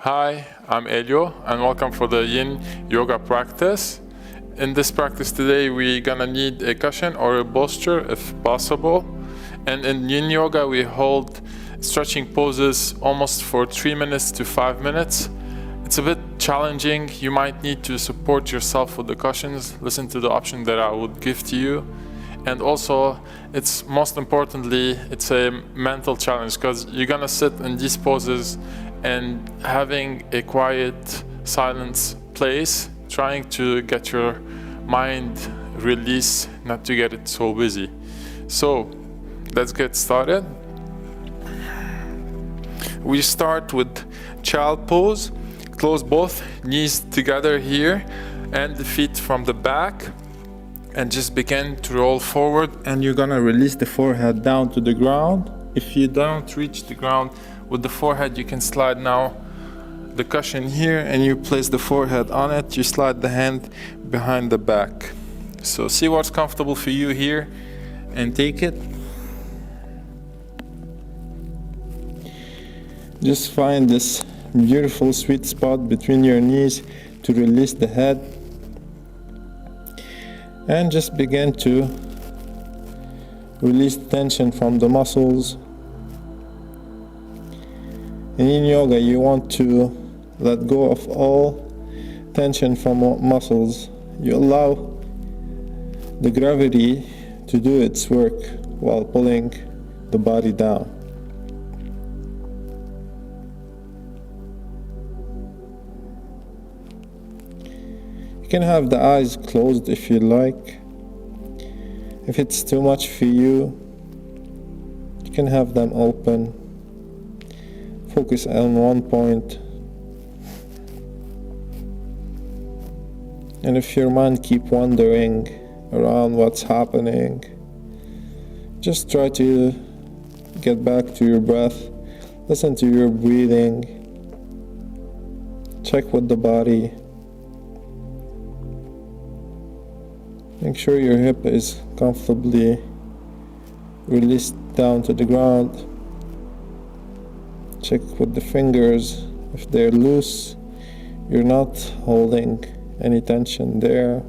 Hi, I'm Elio and welcome for the Yin yoga practice. In this practice today, we're gonna need a cushion or a bolster if possible. And in Yin yoga, we hold stretching poses almost for 3 minutes to 5 minutes. It's a bit challenging. You might need to support yourself with the cushions. Listen to the option that I would give to you. And also, it's most importantly, it's a mental challenge because you're gonna sit in these poses and having a quiet, silence place, trying to get your mind released, not to get it so busy. So, let's get started. We start with child pose. Close both knees together here and the feet from the back. And just begin to roll forward, and you're gonna release the forehead down to the ground. If you don't reach the ground with the forehead, you can slide now the cushion here and you place the forehead on it. You slide the hand behind the back. So see what's comfortable for you here and take it. Just find this beautiful sweet spot between your knees to release the head. And just begin to release tension from the muscles. And in yoga, you want to let go of all tension from muscles. You allow the gravity to do its work while pulling the body down. You can have the eyes closed if you like. If it's too much for you, you can have them open. Focus on one point. And if your mind keep wandering around what's happening, just try to get back to your breath. Listen to your breathing. Check with the body. Make sure your hip is comfortably released down to the ground. Check with the fingers. If they're loose, you're not holding any tension there.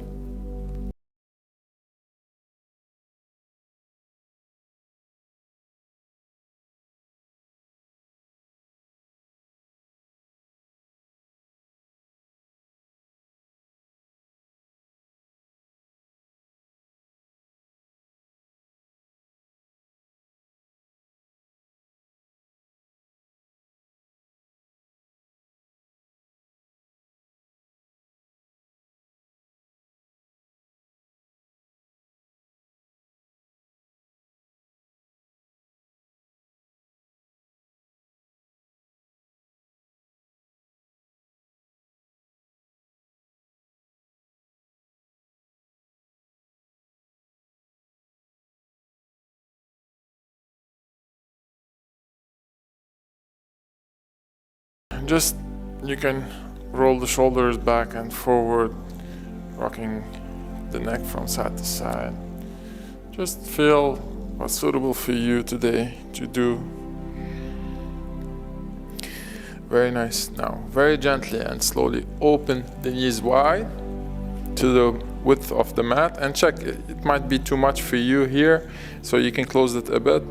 Just, you can roll the shoulders back and forward, rocking the neck from side to side. Just feel what's suitable for you today to do. Very nice. Now, very gently and slowly open the knees wide to the width of the mat and check. It might be too much for you here, so you can close it a bit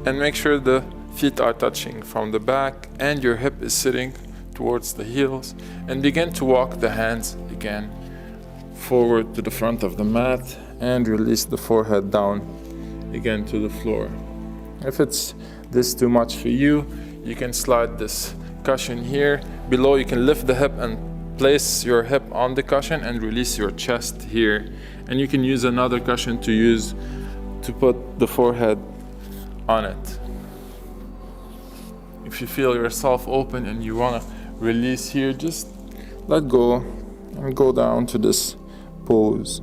and make sure the feet are touching from the back and your hip is sitting towards the heels, and begin to walk the hands again forward to the front of the mat and release the forehead down again to the floor. If it's this too much for you, you can slide this cushion here below. You can lift the hip and place your hip on the cushion and release your chest here, and you can use another cushion to put the forehead on it. If you feel yourself open and you want to release here, just let go and go down to this pose.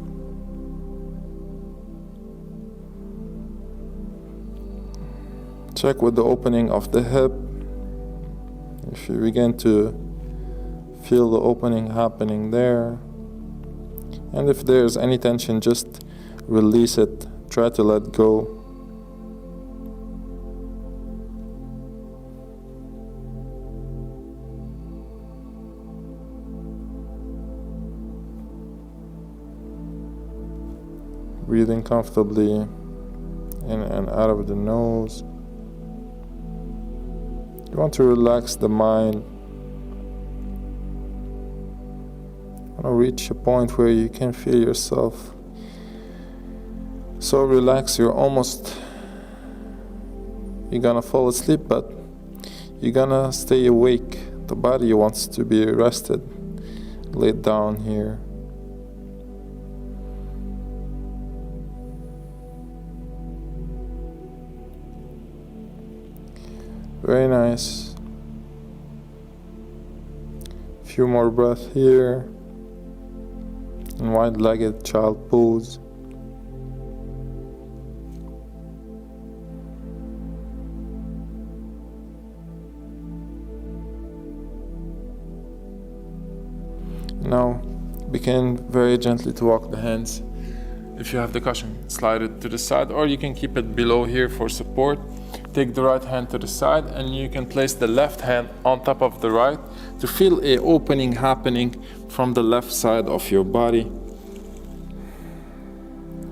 Check with the opening of the hip. If you begin to feel the opening happening there, and if there's any tension, just release it. Try to let go. Breathing comfortably in and out of the nose. You want to relax the mind. You want to reach a point where you can feel yourself so relaxed you're gonna fall asleep, but you're gonna stay awake. The body wants to be rested, laid down here. Very nice. Few more breaths here. In wide-legged child pose. Now begin very gently to walk the hands. If you have the cushion, slide it to the side, or you can keep it below here for support. Take the right hand to the side, and you can place the left hand on top of the right to feel an opening happening from the left side of your body.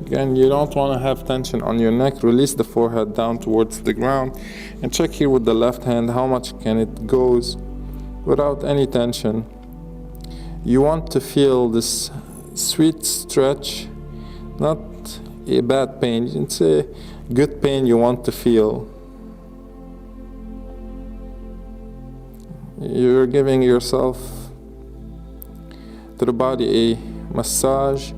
Again, you don't want to have tension on your neck. Release the forehead down towards the ground, and check here with the left hand how much can it goes without any tension. You want to feel this sweet stretch, not a bad pain. It's a good pain you want to feel. You're giving yourself to the body a massage.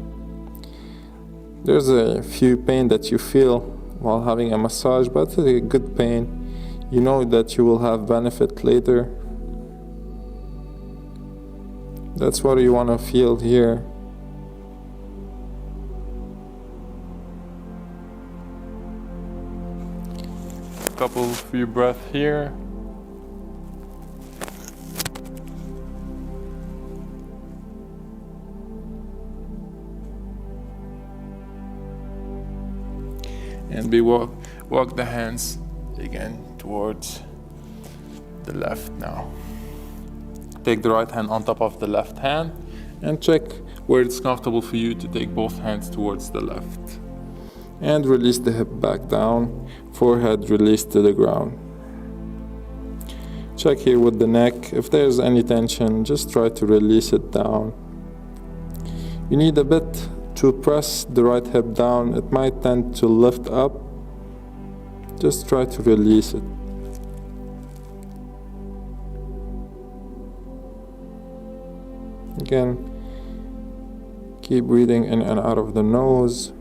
There's a few pain that you feel while having a massage, but it's a good pain. You know that you will have benefit later. That's what you want to feel here. Few breaths here. And walk the hands again towards the left now. Take the right hand on top of the left hand and check where it's comfortable for you to take both hands towards the left. And release the hip back down, forehead released to the ground. Check here with the neck. If there's any tension, just try to release it down. You need a bit to press the right hip down. It might tend to lift up. Just try to release it. Again, keep breathing in and out of the nose.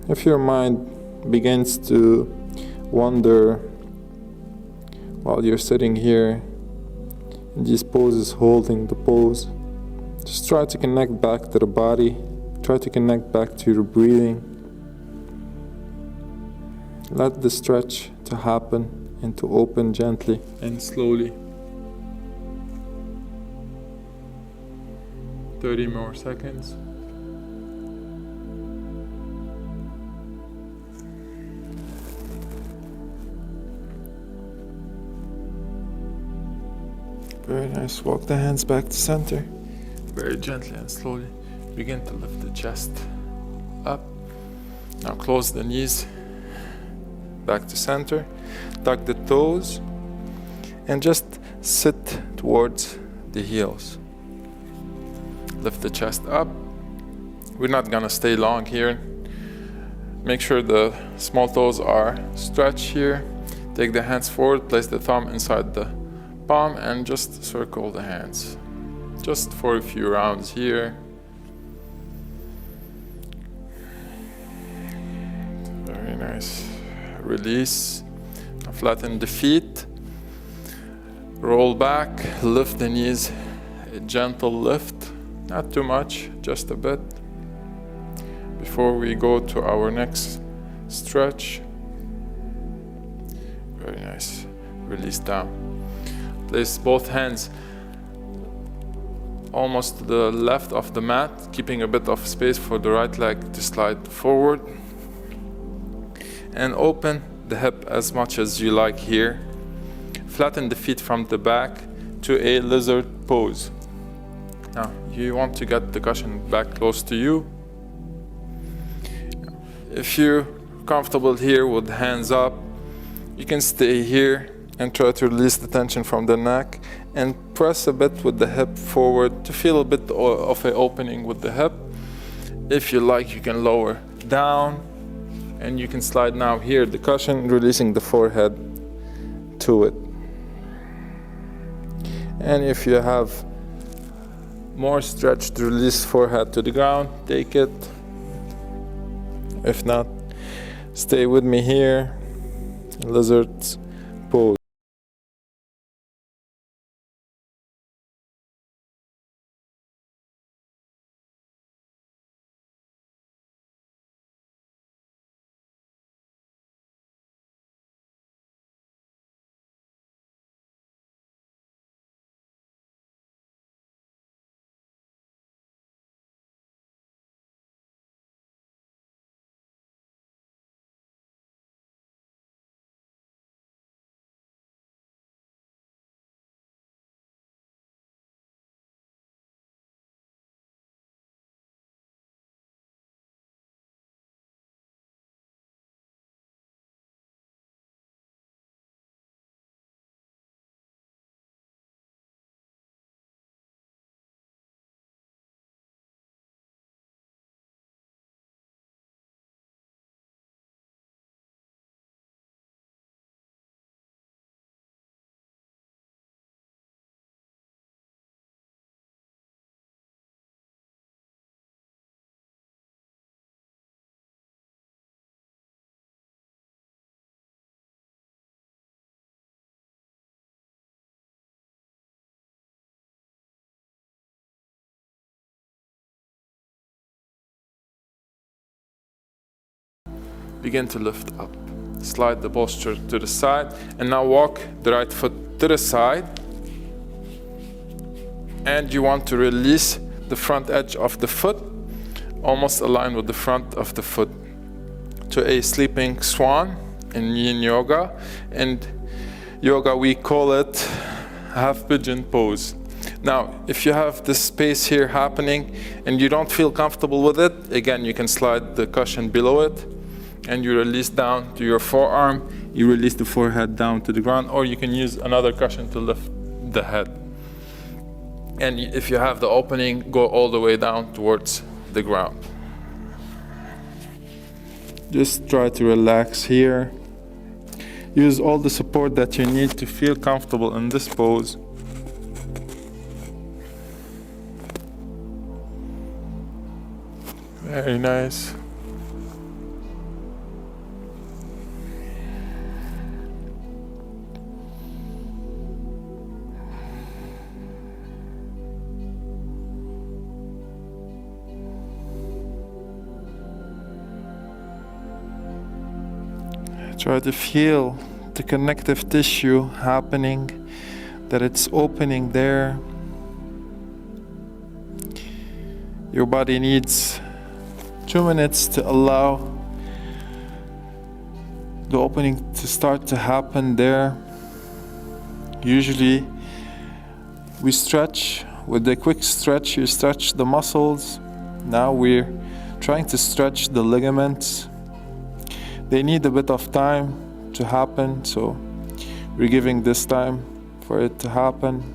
If your mind begins to wander while you're sitting here in these poses, holding the pose, just try to connect back to the body. Try to connect back to your breathing. Let the stretch to happen and to open gently and slowly. 30 more seconds. Very nice. Walk the hands back to center. Very gently and slowly. Begin to lift the chest up. Now close the knees back to center. Tuck the toes and just sit towards the heels. Lift the chest up. We're not gonna stay long here. Make sure the small toes are stretched here. Take the hands forward, place the thumb inside the palm and just circle the hands. Just for a few rounds here. Very nice. Release. Flatten the feet. Roll back. Lift the knees. A gentle lift. Not too much, just a bit. Before we go to our next stretch. Very nice. Release down. Place both hands almost to the left of the mat, keeping a bit of space for the right leg to slide forward. And open the hip as much as you like here. Flatten the feet from the back to a lizard pose. Now, you want to get the cushion back close to you. if you're comfortable here with hands up, you can stay here and try to release the tension from the neck and press a bit with the hip forward to feel a bit of an opening with the hip. If you like, you can lower down and you can slide now here the cushion, releasing the forehead to it. And if you have more stretch to release forehead to the ground, take it. If not, stay with me here, lizard's pose. Begin to lift up. Slide the bolster to the side and now walk the right foot to the side. And you want to release the front edge of the foot, almost aligned with the front of the foot, to a sleeping swan in yin yoga. And yoga, we call it half pigeon pose. Now, if you have this space here happening and you don't feel comfortable with it, again, you can slide the cushion below it and you release down to your forearm. You release the forehead down to the ground, or you can use another cushion to lift the head. And if you have the opening, go all the way down towards the ground. Just try to relax here. Use all the support that you need to feel comfortable in this pose. Very nice. Try to feel the connective tissue happening, that it's opening there. Your body needs 2 minutes to allow the opening to start to happen there. Usually we stretch. With the quick stretch, you stretch the muscles. Now we're trying to stretch the ligaments. They need a bit of time to happen, so we're giving this time for it to happen.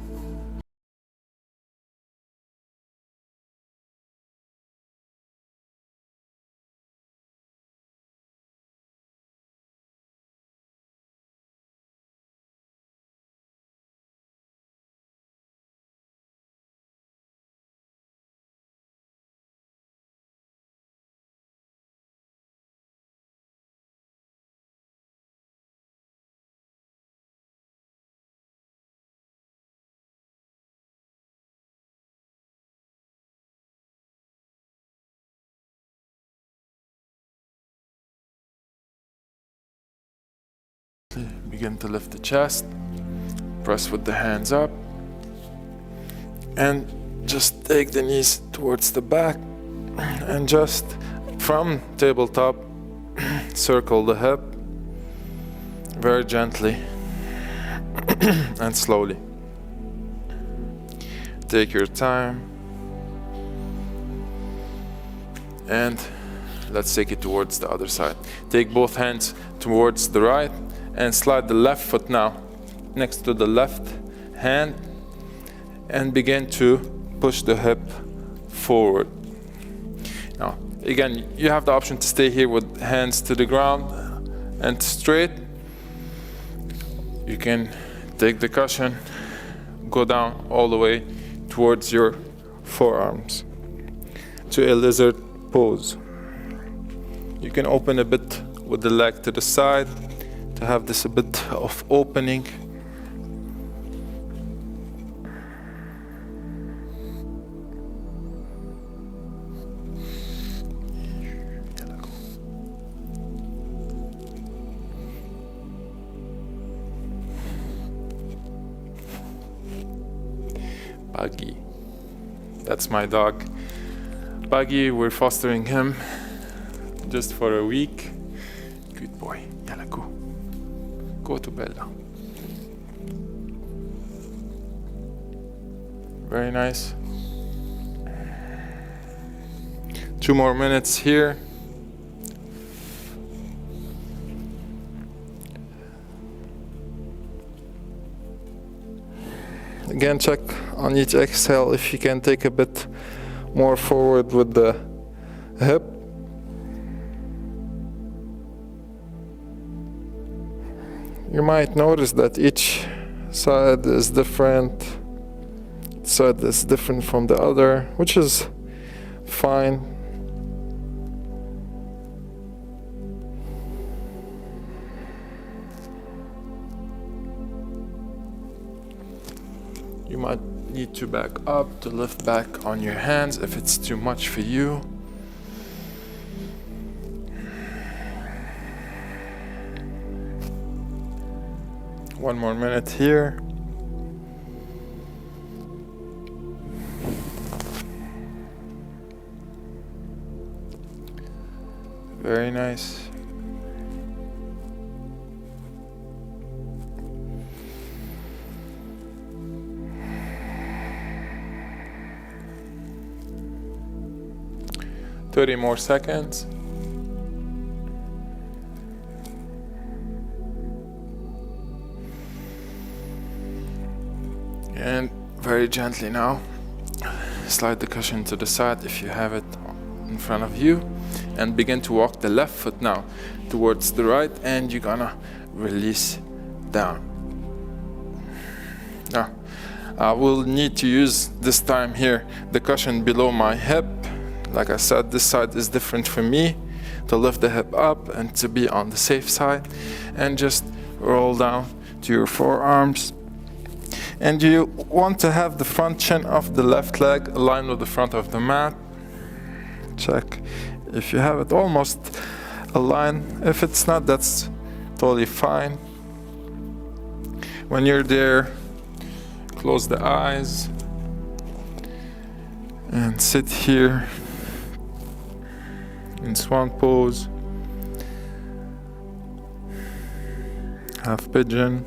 Begin to lift the chest, press with the hands up, and just take the knees towards the back, and just from tabletop, circle the hip very gently and slowly. Take your time and Let's take it towards the other side. Take both hands towards the right and slide the left foot now next to the left hand and begin to push the hip forward. Now, again, you have the option to stay here with hands to the ground and straight. You can take the cushion, go down all the way towards your forearms to a lizard pose. You can open a bit with the leg to the side to have this a bit of opening. Buggy. That's my dog. Buggy, we're fostering him just for a week. Good boy. Yalla, go. Go to Bella. Very nice. 2 more minutes here. Again, check on each exhale if you can take a bit more forward with the hip. You might notice that each side is different. Side is different from the other, which is fine. You might need to back up to lift back on your hands if it's too much for you. One more minute here. Very nice. Thirty more seconds. And very gently now, slide the cushion to the side if you have it in front of you, and begin to walk the left foot now towards the right, and you're gonna release down. Now, I will need to use this time here the cushion below my hip. Like I said, this side is different for me, to lift the hip up and to be on the safe side, and just roll down to your forearms. And you want to have the front shin of the left leg aligned with the front of the mat. Check if you have it almost aligned. If it's not, that's totally fine. When you're there, close the eyes and sit here in swan pose, half pigeon.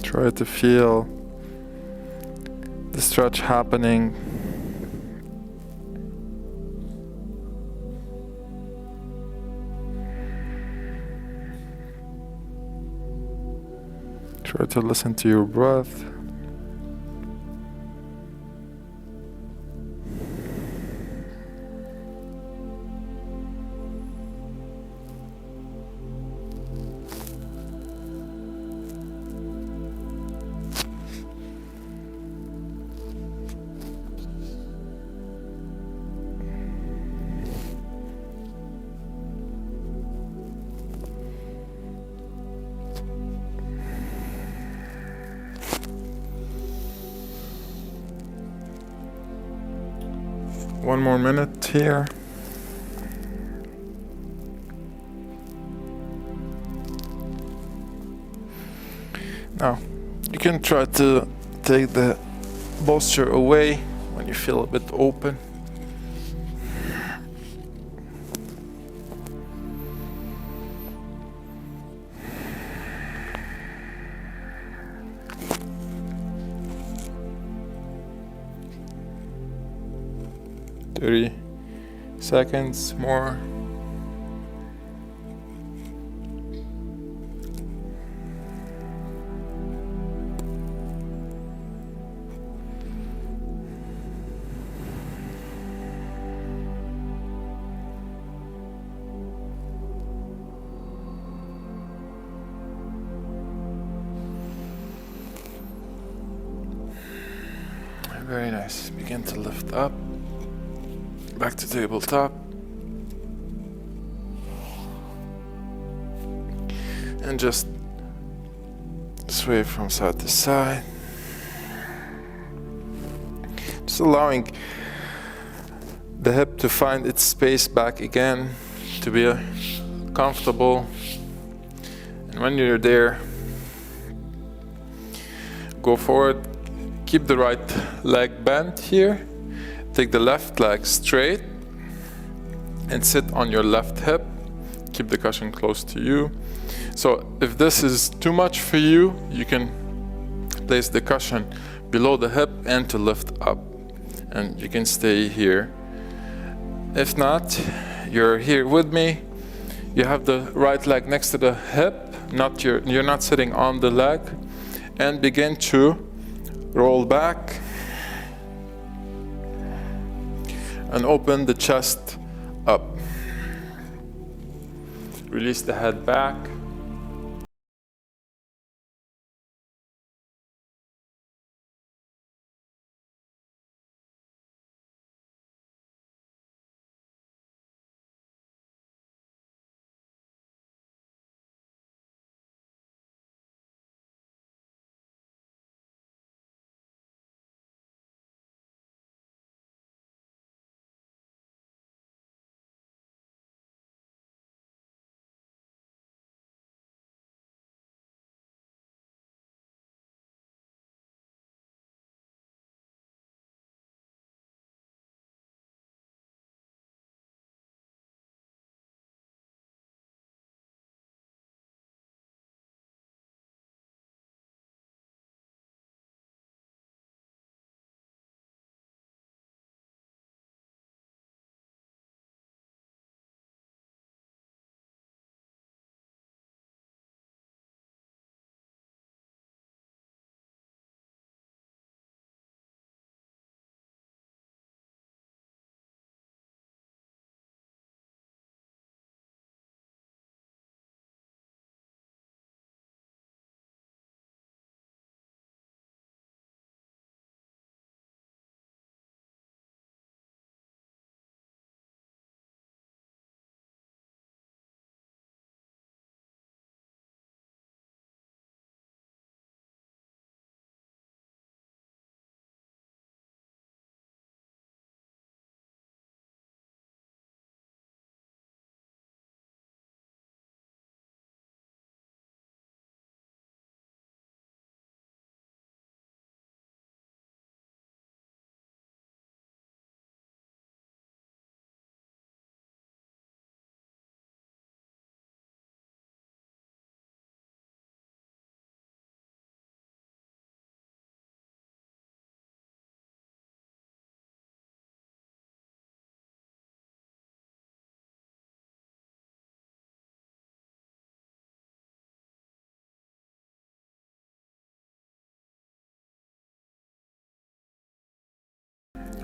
Try to feel the stretch happening. Try to listen to your breath. One more minute here. Now, you can try to take the bolster away when you feel a bit open. 30 seconds more. Very nice. Begin to lift up. Back to tabletop. And just sway from side to side. Just allowing the hip to find its space back again, to be comfortable. And when you're there, go forward. Keep the right leg bent here. Take the left leg straight and sit on your left hip. Keep the cushion close to you. So if this is too much for you, you can place the cushion below the hip and to lift up. And you can stay here. If not, you're here with me. You have the right leg next to the hip. You're not sitting on the leg. And begin to roll back and open the chest up. Release the head back.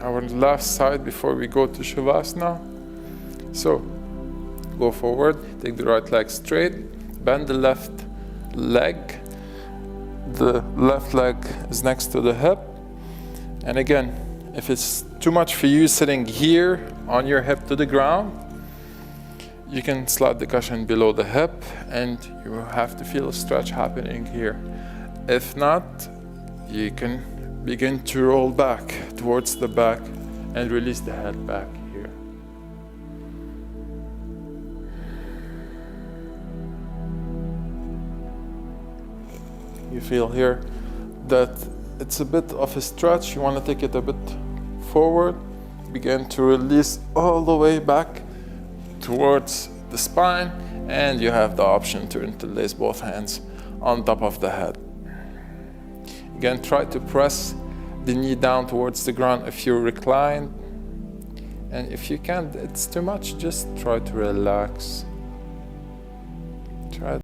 Our last side before we go to Shavasana. So, go forward, take the right leg straight, bend the left leg. The left leg is next to the hip. And again, if it's too much for you sitting here on your hip to the ground, you can slide the cushion below the hip and you have to feel a stretch happening here. If not, you can begin to roll back towards the back and release the head back here. You feel here that it's a bit of a stretch. You want to take it a bit forward. Begin to release all the way back towards the spine, and you have the option to interlace both hands on top of the head. Again, try to press the knee down towards the ground if you're reclined, And if you can't, it's too much, just try to relax. Try.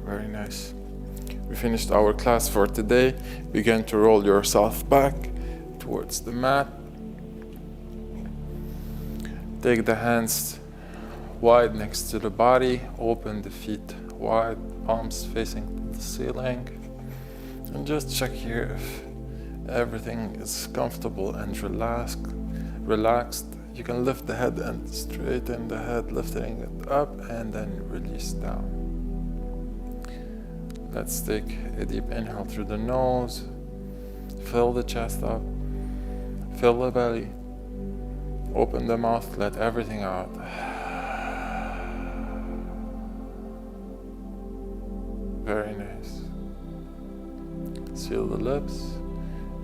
Very nice. We finished our class for today. Begin to roll yourself back towards the mat. Take the hands wide next to the body. Open the feet wide, palms facing the ceiling. And just check here if everything is comfortable and relaxed. You can lift the head and straighten the head, lifting it up and then release down. Let's take a deep inhale through the nose. Fill the chest up. Fill the belly. Open the mouth, let everything out. Very nice. Seal the lips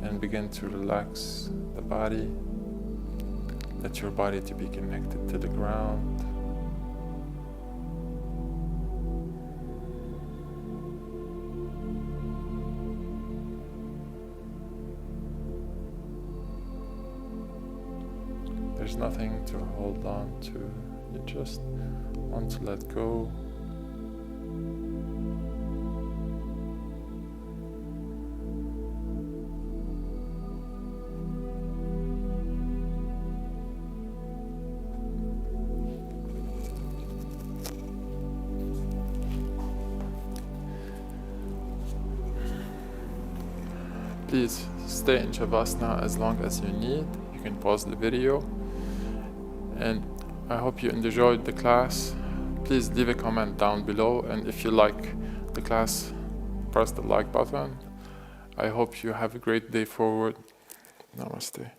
and begin to relax the body. Let your body to be connected to the ground. There's nothing to hold on to. You just want to let go. Please stay in Shavasana as long as you need. You can pause the video. And I hope you enjoyed the class. Please leave a comment down below, and if you like the class, press the like button. I hope you have a great day forward. Namaste.